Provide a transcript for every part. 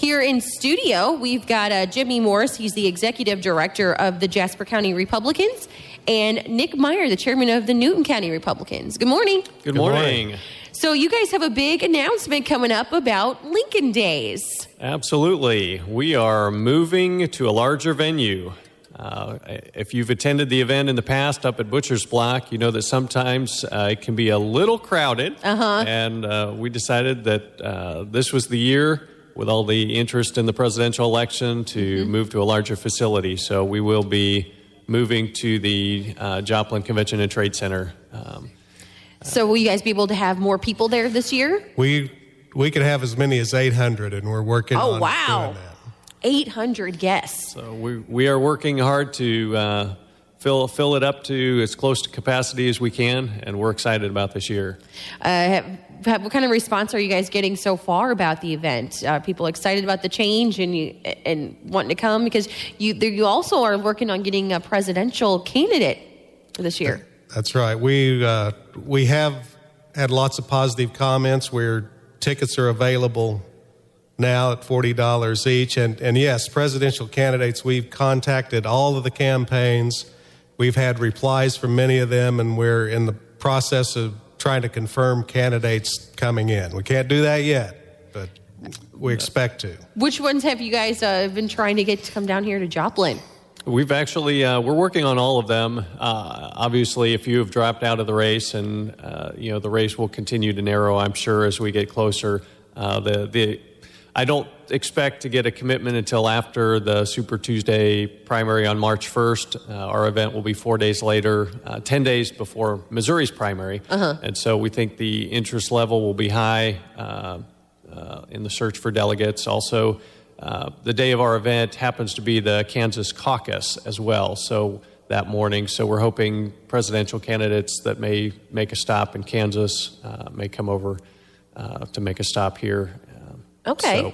Here in studio, we've got Jimmy Morris. He's the executive director of the Jasper County Republicans, and Nick Meyer, the chairman of the Newton County Republicans. Good morning. Good morning. So you guys have a big announcement coming up about Lincoln Days. Absolutely. We are moving to a larger venue. If you've attended the event in the past up at Butcher's Block, you know that sometimes it can be a little crowded. And we decided that this was the year, with all the interest in the presidential election, to move to a larger facility. So we will be moving to the Joplin Convention and Trade Center. So will you guys be able to have more people there this year? We could have as many as 800, and we're working on doing that. 800 guests. So we are working hard to fill it up to as close to capacity as we can, and we're excited about this year. What kind of response are you guys getting so far about the event? Are people excited about the change and wanting to come? Because you also are working on getting a presidential candidate for this year. That's right. We have had lots of positive comments where tickets are available now at $40 each. And yes, presidential candidates, we've contacted all of the campaigns. We've had replies from many of them, and we're in the process of trying to confirm candidates coming in. We can't do that yet, but we expect to. Which ones have you guys been trying to get to come down here to Joplin? We've actually, we're working on all of them. Obviously, a few have dropped out of the race, and, the race will continue to narrow, I'm sure, as we get closer. I don't expect to get a commitment until after the Super Tuesday primary on March 1st. Our event will be 4 days later, 10 days before Missouri's primary. And so we think the interest level will be high in the search for delegates. Also, the day of our event happens to be the Kansas caucus as well, so that morning. So we're hoping presidential candidates that may make a stop in Kansas may come over to make a stop here. Okay. So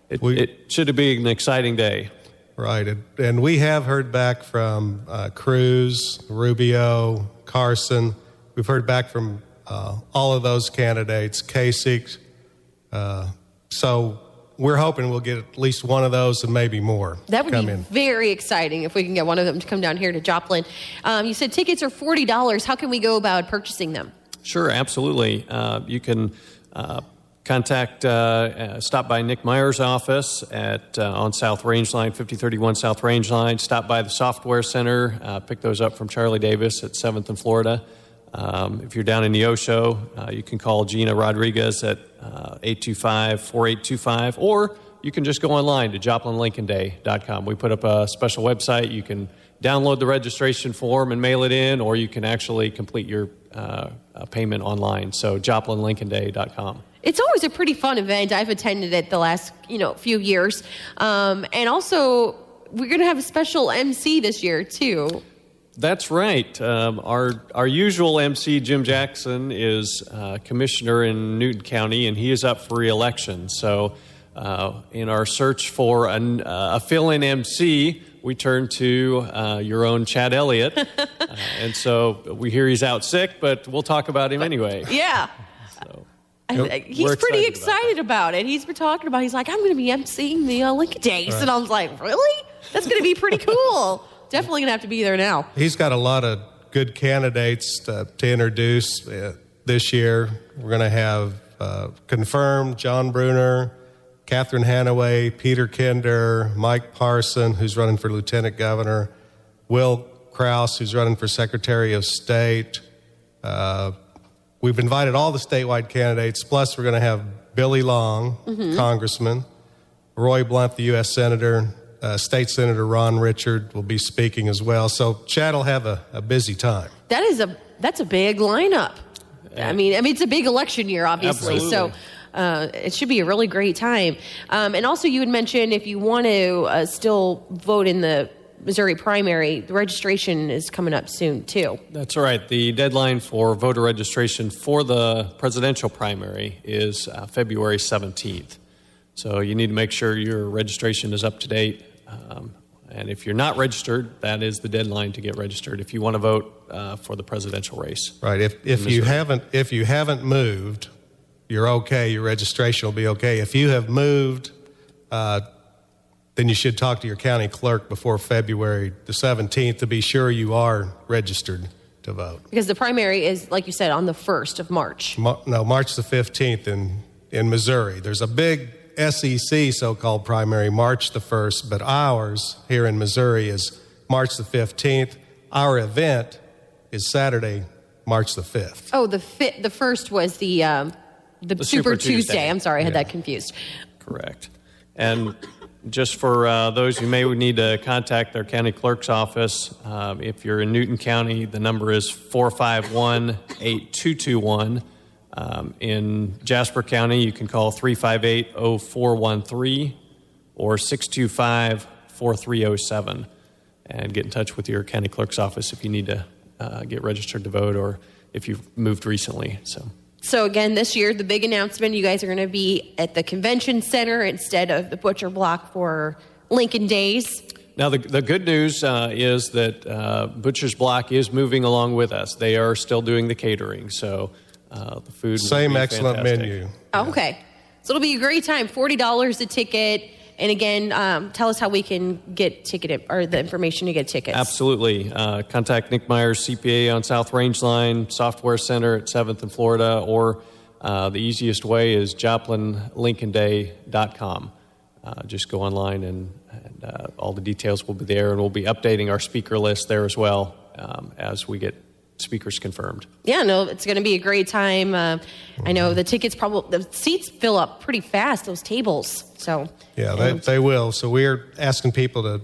it should be an exciting day. Right. And we have heard back from Cruz, Rubio, Carson. We've heard back from all of those candidates, Kasich. So we're hoping we'll get at least one of those and maybe more. That would be very exciting if we can get one of them to come down here to Joplin. You said tickets are $40. How can we go about purchasing them? Sure, absolutely. You can stop by Nick Meyer's office on South Rangeline, 5031 South Rangeline. Stop by the Software Center. Pick those up from Charlie Davis at 7th and Florida. If you're down in Neosho, you can call Gina Rodriguez at 825-4825, or you can just go online to JoplinLincolnDay.com. We put up a special website. You can download the registration form and mail it in, or you can actually complete your payment online. So JoplinLincolnDay.com. It's always a pretty fun event. I've attended it the last few years, and also we're going to have a special MC this year too. That's right. Our usual MC, Jim Jackson, is commissioner in Newton County, and he is up for re-election. So in our search for a fill-in MC, we turn to your own Chad Elliott. And so we hear he's out sick, but we'll talk about him anyway. Yeah. So he's pretty excited about it. He's been talking about, he's like, I'm going to be emceeing the Lincoln Days. Right. And I was like, really? That's going to be pretty cool. Definitely going to have to be there now. He's got a lot of good candidates to introduce this year. We're going to have confirmed John Bruner, Catherine Hanaway, Peter Kinder, Mike Parson, who's running for lieutenant governor, Will Kraus, who's running for Secretary of State. We've invited all the statewide candidates, plus we're going to have Billy Long, congressman, Roy Blunt, the U.S. Senator, State Senator Ron Richard will be speaking as well. So Chad will have a busy time. That's a big lineup. I mean, it's a big election year, obviously. Absolutely. So it should be a really great time. And also, you had mentioned if you want to still vote in the Missouri primary, the registration is coming up soon, too. That's right. The deadline for voter registration for the presidential primary is February 17th. So you need to make sure your registration is up to date. And if you're not registered, that is the deadline to get registered if you want to vote for the presidential race. Right. If you haven't moved, you're okay. Your registration will be okay. If you have moved, then you should talk to your county clerk before February the 17th to be sure you are registered to vote. Because the primary is, like you said, on the 1st of March. March the 15th in Missouri. There's a big SEC so-called primary March the 1st, but ours here in Missouri is March the 15th. Our event is Saturday, March the 5th. Oh, the first was the Super Tuesday. I'm sorry, I had that confused. Correct. And just for those who may need to contact their county clerk's office, if you're in Newton County, the number is 451-8221. In Jasper County, you can call 358-0413 or 625-4307 and get in touch with your county clerk's office if you need to get registered to vote or if you've moved recently. So again, this year, the big announcement, you guys are going to be at the convention center instead of the Butcher Block for Lincoln Days. Now, the good news is that Butcher's Block is moving along with us. They are still doing the catering, so the food Same will be excellent fantastic. menu. Oh, okay. So it'll be a great time. $40 a ticket. And again, tell us how we can get or the information to get tickets. Absolutely. Contact Nick Myers, CPA on South Range Line, Software Center at 7th and Florida, or the easiest way is JoplinLincolnDay.com. Just go online and all the details will be there, and we'll be updating our speaker list there as well as we get speakers confirmed. Yeah, no, it's going to be a great time. I know the seats fill up pretty fast, those tables. So yeah, they will. So we're asking people to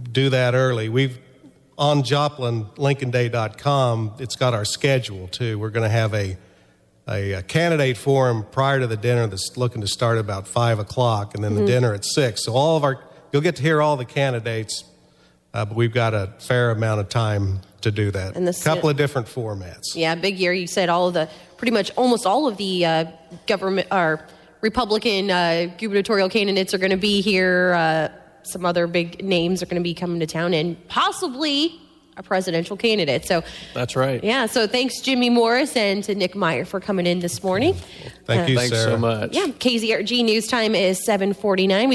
do that early. We've on JoplinLincolnDay.com. It's got our schedule too. We're going to have a candidate forum prior to the dinner that's looking to start about 5:00, and then the dinner at 6:00. So you'll get to hear all the candidates, but we've got a fair amount of time to do that. And a couple of different formats. Yeah, big year. You said almost all of the government or Republican gubernatorial candidates are going to be here. Some other big names are going to be coming to town, and possibly a presidential candidate. So that's right. Yeah. So thanks, Jimmy Morris, and to Nick Meyer for coming in this morning. Thank you, Thanks Sarah. so much. Yeah. KZRG News Time is 7:49.